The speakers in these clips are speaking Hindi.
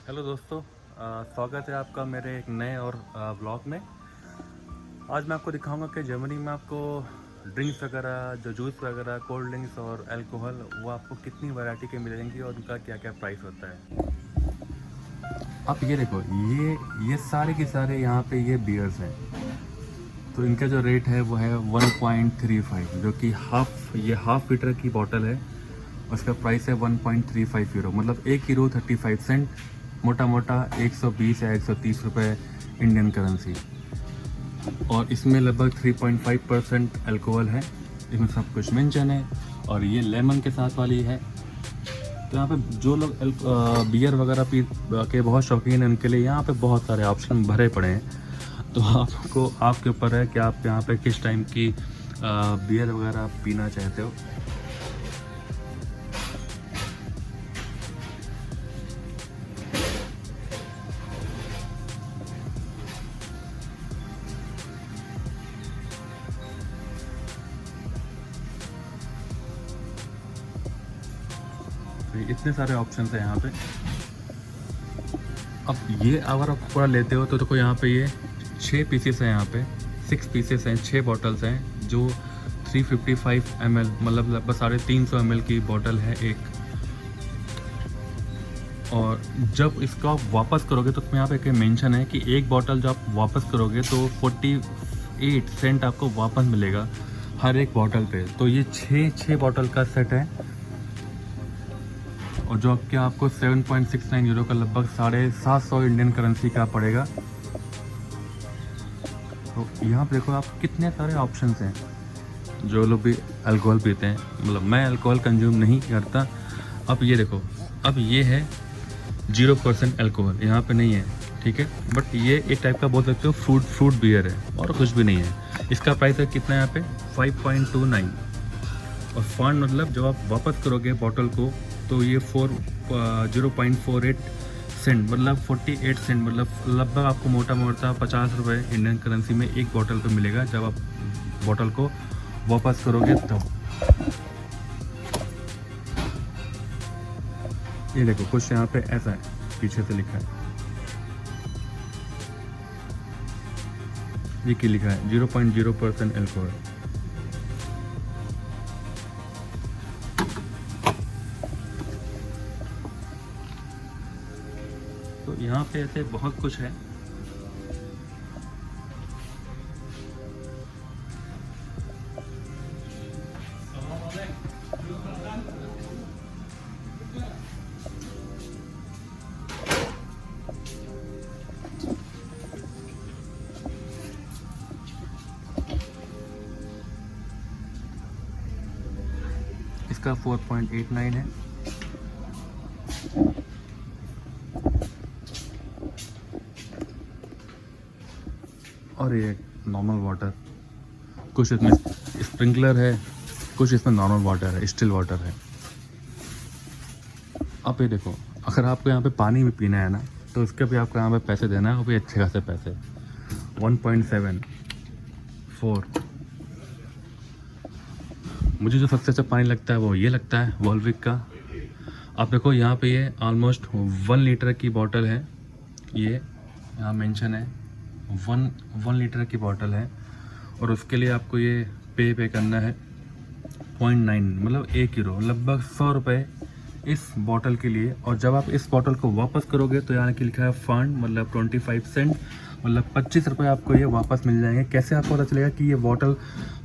हेलो दोस्तों, स्वागत है आपका मेरे एक नए और ब्लॉग में। आज मैं आपको दिखाऊंगा कि जर्मनी में आपको ड्रिंक्स वगैरह, जो जूस वगैरह, कोल्ड ड्रिंक्स और अल्कोहल, वो आपको कितनी वैरायटी के मिलेंगी और उनका क्या क्या प्राइस होता है। आप ये देखो, ये सारे के सारे यहाँ पे ये बियर्स हैं। तो इनका जो रेट है वो है 1.35, जो कि हाफ लीटर की बॉटल है। उसका प्राइस है 1.35 यूरो, मतलब 1 यूरो 35 सेंट, मोटा मोटा 120 या 130 रुपये इंडियन करेंसी। और इसमें लगभग 3.5% अल्कोहल है। इसमें सब कुछ मेंशन है। और ये लेमन के साथ वाली है। तो यहाँ पे जो लोग बियर वगैरह पी के बहुत शौकीन हैं, उनके लिए यहाँ पे बहुत सारे ऑप्शन भरे पड़े हैं। तो आपके ऊपर है कि आप यहाँ पे किस टाइम की बियर वगैरह पीना चाहते हो। तो इतने सारे ऑप्शन है यहाँ पे। अब ये अगर आप पूरा लेते हो तो देखो, यहाँ पे ये 6 पीसेस हैं, यहाँ पे 6 पीसेस हैं, 6 बॉटल्स हैं, जो 355 ml, मतलब लगभग 350 ml की बॉटल है एक। और जब इसको आप वापस करोगे तो यहाँ पे एक मेंशन है कि एक बॉटल जो आप वापस करोगे तो 48 सेंट आपको वापस मिलेगा हर एक बॉटल पे। तो ये 6 बॉटल का सेट है, और जो कि आपको 7.69 यूरो का, लगभग 750 इंडियन करेंसी का पड़ेगा। तो यहाँ पे देखो आप, कितने सारे ऑप्शंस हैं। जो लोग भी अल्कोहल पीते हैं, मतलब मैं अल्कोहल कंज्यूम नहीं करता। अब ये देखो, अब ये है 0% अल्कोहल, यहाँ पे नहीं है, ठीक है। बट ये एक टाइप का बोल सकते हो फ्रूट बियर है, और कुछ भी नहीं है। इसका प्राइस है कितना यहाँ पे 5.29। और फंड मतलब जब आप वापस करोगे बॉटल को तो ये 0.48 सेंट, मतलब 48 सेंट, मतलब लगभग आपको मोटा मोटा 50 रुपये इंडियन करेंसी में एक बॉटल पे मिलेगा जब आप बॉटल को वापस करोगे तब। ये देखो, कुछ यहाँ पे ऐसा है, पीछे से लिखा है, ये क्या लिखा है, 0.0% अल्कोहल। तो यहाँ पे ऐसे बहुत कुछ है। इसका 4.89 है। और ये नॉर्मल वाटर, कुछ इसमें स्प्रिंकलर है, कुछ इसमें नॉर्मल वाटर है, स्टिल वाटर है। आप ये देखो, अगर आपको यहाँ पे पानी भी पीना है ना, तो उसके भी आपको यहाँ पे पैसे देना है, वो भी अच्छे खासे पैसे, 1.74। मुझे जो सबसे अच्छा पानी लगता है वो ये लगता है वॉल्विक का। आप देखो, यहाँ पे ये ऑलमोस्ट 1 लीटर की बॉटल है। ये यहाँ मेंशन है 1 लीटर की बॉटल है, और उसके लिए आपको ये पे करना है 0.9, मतलब 1 यूरो, लगभग 100 रुपये इस बॉटल के लिए। और जब आप इस बॉटल को वापस करोगे तो यहाँ की लिखा है फंड, मतलब 25 सेंट, मतलब 25 रुपये आपको ये वापस मिल जाएंगे। कैसे आपको पता चलेगा कि ये बॉटल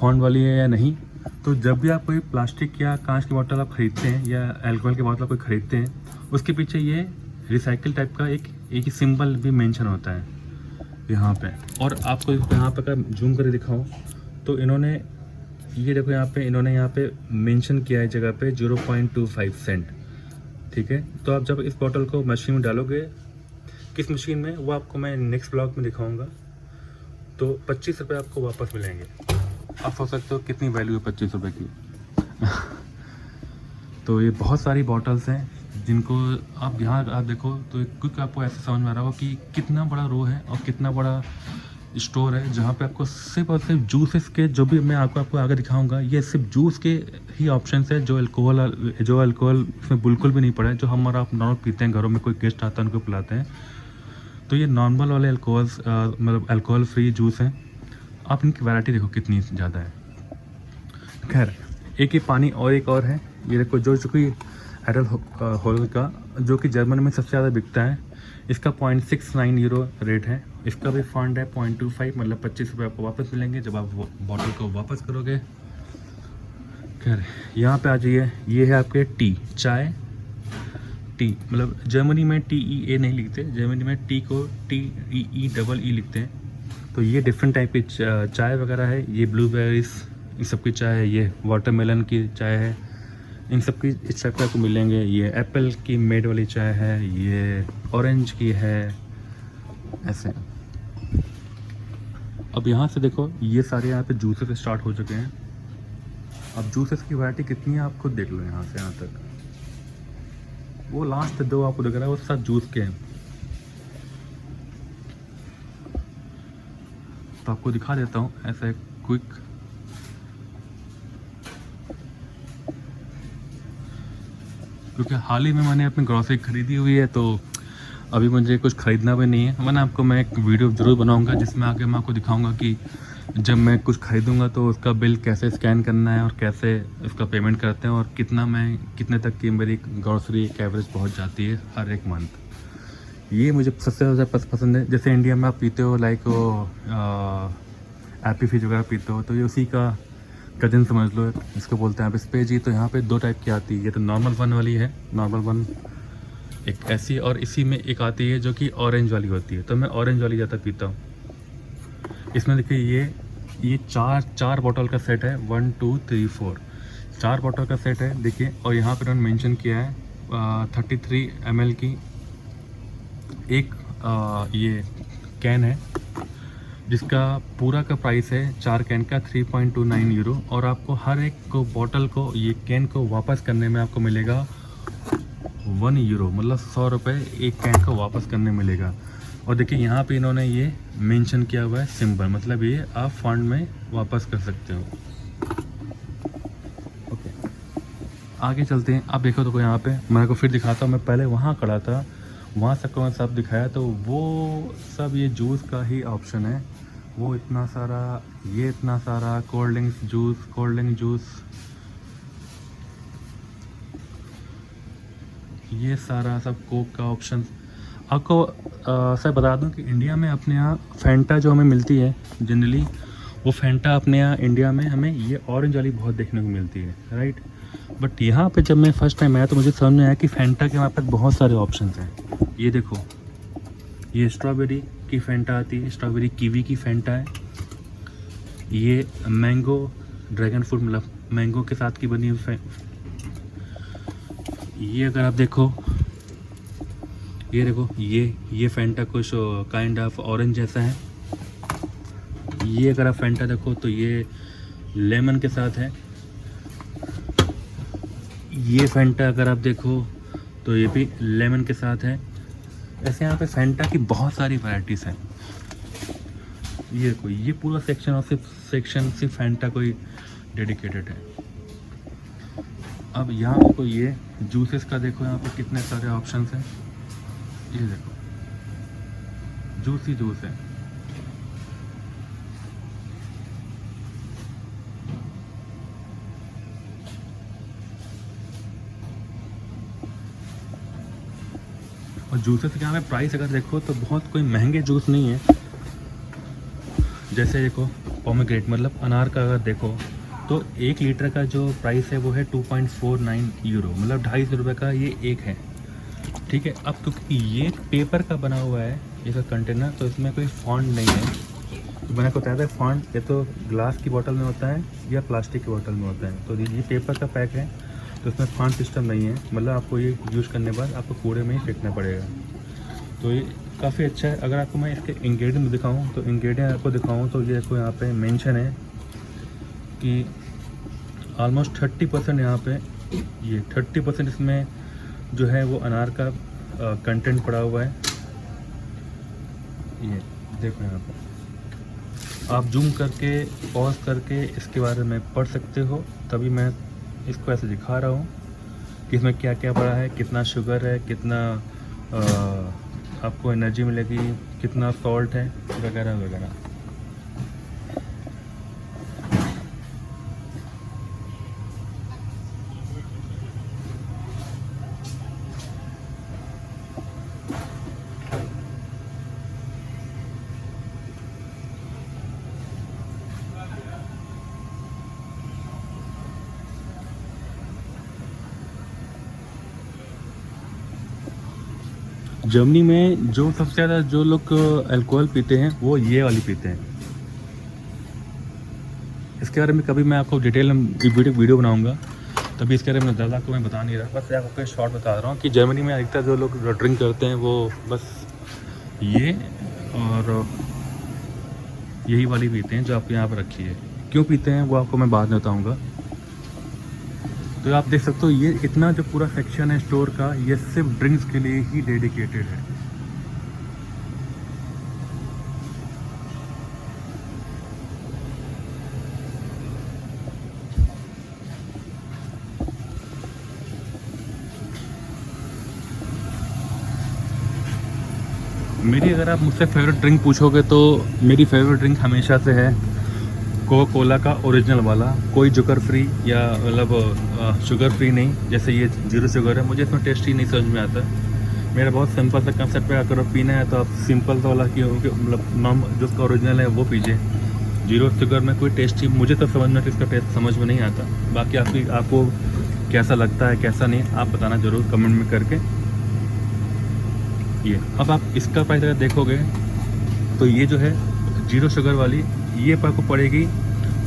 फंड वाली है या नहीं? तो जब भी आप कोई प्लास्टिक या कांच की बॉटल आप खरीदते हैं, या अल्कोहल की बॉटल आप कोई खरीदते हैं, उसके पीछे ये रिसाइकिल टाइप का एक सिंबल भी मेंशन होता है यहाँ पे। और आपको यहाँ पे अगर जूम करके दिखाऊँ तो इन्होंने ये देखो, इन्होंने यहाँ पे मेंशन किया है जगह पे 0.25 सेंट, ठीक है। तो आप जब इस बॉटल को मशीन में डालोगे, किस मशीन में, वो आपको मैं नेक्स्ट ब्लॉग में दिखाऊंगा। तो 25 रुपये आपको वापस मिलेंगे। आप सोच सकते हो कितनी वैल्यू है 25 रुपये की। तो ये बहुत सारी बॉटल्स हैं जिनको आप देखो तो क्विक आपको ऐसे समझ में आ रहा होगा कि कितना बड़ा रो है और कितना बड़ा स्टोर है जहाँ पे आपको सिर्फ और सिर्फ जूसेस के, जो भी मैं आपको आगे दिखाऊंगा, ये सिर्फ जूस के ही ऑप्शंस है। जो अल्कोहल इसमें बिल्कुल भी नहीं पड़ा है, जो हमारा आप नॉर्मल पीते हैं घरों में, कोई गेस्ट आता है उनको पिलाते हैं, तो ये नॉर्मल वाले मतलब अल्कोहल फ्री जूस हैं। आप इनकी वैरायटी देखो कितनी ज़्यादा है। खैर, एक ही पानी और एक और है, ये देखो, जो कि एडल होल का, जो कि जर्मन में सबसे ज़्यादा बिकता है। इसका 0.69 यूरो रेट है। इसका भी फंड है 0.25, मतलब 25 रुपये आपको वापस मिलेंगे जब आप बॉटल को वापस करोगे। खैर, यहाँ पे आ जाइए, ये है आपके टी, चाय, टी, मतलब जर्मनी में TEA नहीं लिखते, जर्मनी में टी को TEE लिखते हैं। तो ये डिफरेंट टाइप की चाय वगैरह है। ये ब्लूबेरीज इन सब की चाय है, ये वाटरमेलन की चाय है, इन सब की इस टाइप का आपको मिलेंगे। ये एप्पल की मेड वाली चाय है, ये ऑरेंज की है, ऐसे। अब यहाँ से देखो, ये सारे यहाँ पे जूसेस स्टार्ट हो चुके हैं। अब जूसेस की वैरायटी कितनी है आप खुद देख लो, यहाँ से यहाँ तक। वो लास्ट 2 आपको दिख रहा है, वो सब जूस के हैं। तो आपको दिखा देता हूँ ऐसा क्विक। क्योंकि हाल ही में मैंने अपनी ग्रॉसरी खरीदी हुई है, तो अभी मुझे कुछ ख़रीदना भी नहीं है। मैं एक वीडियो ज़रूर बनाऊंगा जिसमें आगे मैं आपको दिखाऊंगा कि जब मैं कुछ ख़रीदूंगा तो उसका बिल कैसे स्कैन करना है और कैसे उसका पेमेंट करते हैं, और कितने तक की मेरी ग्रॉसरी एक एवरेज पहुंच जाती है हर एक मंथ। ये मुझे सबसे ज़्यादा पसंद है। जैसे इंडिया में आप पीते हो लाइक एपी फिज वगैरह पीते हो, तो ये उसी का कजन समझ लो, इसको बोलते हैं आप स्पेजी। तो यहाँ पे 2 टाइप की आती है। ये तो नॉर्मल वन वाली है, नॉर्मल वन एक ऐसी, और इसी में एक आती है जो कि ऑरेंज वाली होती है। तो मैं ऑरेंज वाली ज़्यादा पीता हूँ। इसमें देखिए, ये चार बोतल का सेट है, 1 2 3 4, 4 बोतल का सेट है देखिए। और यहाँ पर उन्होंने मेंशन किया है 33 ml की एक ये कैन है, जिसका पूरा का प्राइस है 4 कैन का 3.29 यूरो। और आपको हर एक को बॉटल को, ये कैन को वापस करने में आपको मिलेगा 1 यूरो, मतलब 100 रुपये एक कैन को वापस करने मिलेगा। और देखिए यहाँ पे इन्होंने ये मेंशन किया हुआ है सिंबल, मतलब ये आप फंड में वापस कर सकते हो। ओके, आगे चलते हैं। आप देखो तो यहाँ पे मैं को फिर दिखाता हूँ। मैं पहले वहाँ खड़ा था, वहाँ सबको मैं सब दिखाया, तो वो सब ये जूस का ही ऑप्शन है। वो इतना सारा, ये इतना सारा कोल्ड ड्रिंक जूस, ये सारा सब कोक का ऑप्शन। आपको सर बता दूं कि इंडिया में अपने यहाँ फैंटा जो हमें मिलती है जनरली, वो फैंटा अपने यहाँ इंडिया में हमें ये ऑरेंज वाली बहुत देखने को मिलती है, राइट। बट यहाँ पे जब मैं फर्स्ट टाइम आया तो मुझे समझ में आया कि फैंटा के हमारे पास बहुत सारे ऑप्शंस हैं। ये देखो, ये स्ट्रॉबेरी की फैंटा आती है, स्ट्रॉबेरी कीवी की फैंटा है। ये मैंगो ड्रैगन फ्रूट, मतलब मैंगो के साथ की बनी हुई। ये अगर आप देखो, ये देखो, ये फैंटा कुछ काइंड ऑफ ऑरेंज जैसा है। ये अगर आप फैंटा देखो तो ये लेमन के साथ है। ये फैंटा अगर आप देखो तो ये भी लेमन के साथ है। ऐसे यहाँ पे फैंटा की बहुत सारी वैराइटीज़ हैं। ये देखो, ये पूरा सेक्शन और सिर्फ फैंटा को ही डेडिकेटेड है। अब यहाँ देखो, ये जूसेस का देखो, यहाँ पे कितने सारे ऑप्शंस हैं। ये देखो, जूस ही जूस है। और जूसेस के यहाँ पे प्राइस अगर देखो तो बहुत कोई महंगे जूस नहीं है। जैसे देखो, पोमेग्रेनेट मतलब अनार का अगर देखो तो 1 लीटर का जो प्राइस है वो है 2.49 यूरो, मतलब 250 रुपये का ये एक है, ठीक है। अब क्योंकि ये पेपर का बना हुआ है इसका कंटेनर, तो इसमें कोई फॉन्ट नहीं है। तो मैंने को बताया था फॉन्ट या तो ग्लास की बोतल में होता है या प्लास्टिक की बोतल में होता है। तो ये पेपर का पैक है, तो इसमें फॉन्ट सिस्टम नहीं है, मतलब आपको ये यूज़ करने के बाद आपको कूड़े में ही फेंकना पड़ेगा। तो ये काफ़ी अच्छा है। अगर आपको मैं इसके इंग्रेडिएंट दिखाऊँ तो इंग्रेडिएंट आपको दिखाऊँ तो ये आपको यहाँ पे मेंशन है कि ऑलमोस्ट 30% यहाँ पे, ये 30% इसमें जो है वो अनार का कंटेंट पड़ा हुआ है। ये देखो यहाँ पे आप जूम करके पॉज करके इसके बारे में पढ़ सकते हो, तभी मैं इसको ऐसे दिखा रहा हूँ कि इसमें क्या क्या पड़ा है, कितना शुगर है, कितना आपको एनर्जी मिलेगी, कितना सॉल्ट है, वगैरह वगैरह। जर्मनी में जो सबसे ज़्यादा जो लोग अल्कोहल पीते हैं वो ये वाली पीते हैं। इसके बारे में कभी मैं आपको डिटेल वीडियो बनाऊंगा, तभी इसके बारे में ज़्यादा आपको मैं बता नहीं रहा, बस आपको शॉर्ट बता रहा हूँ कि जर्मनी में अधिकतर जो लोग ड्रिंक करते हैं वो बस ये और यही वाली पीते हैं जो आपके यहाँ पर रखी है। क्यों पीते हैं वो आपको मैं बाद में बताऊँगा। तो आप देख सकते हो ये इतना जो पूरा सेक्शन है स्टोर का, ये सिर्फ ड्रिंक्स के लिए ही डेडिकेटेड है। मेरी अगर आप मुझसे फेवरेट ड्रिंक पूछोगे तो मेरी फेवरेट ड्रिंक हमेशा से है कोका कोला का ओरिजिनल वाला, कोई शुगर फ्री या मतलब शुगर फ्री नहीं, जैसे ये 0 शुगर है। मुझे इसमें टेस्ट ही नहीं समझ में आता। मेरा बहुत सिंपल सा कंसेप्ट है, अगर पीना है तो आप सिंपल सा वाला मतलब नॉर्मल जो उसका ओरिजिनल है वो पीजिए। 0 शुगर में कोई टेस्ट ही मुझे तो समझ में इसका टेस्ट समझ में नहीं आता। बाकी आपको कैसा लगता है कैसा नहीं आप बताना ज़रूर कमेंट में करके। ये अब आप इसका प्राइस अगर देखोगे तो ये जो है 0 शुगर वाली ये आपको पड़ेगी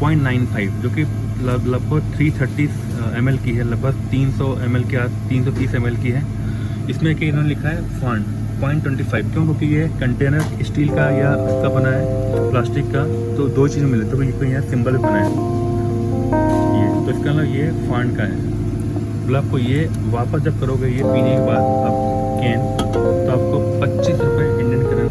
0.95, जो कि लगभग 330 ml की है, लगभग 300 ml के 330 ml की है। इसमें कि इन्होंने लिखा है फॉन्ट 0.25, क्यों? क्योंकि ये कंटेनर स्टील का या इसका बना है प्लास्टिक का, तो दो चीज़ मिले तो यहाँ सिंबल बना है ये, तो इसका मतलब ये फॉन्ट का है। मतलब आपको ये वापस जब करोगे ये पीने के बाद आप कैन, तो आपको 25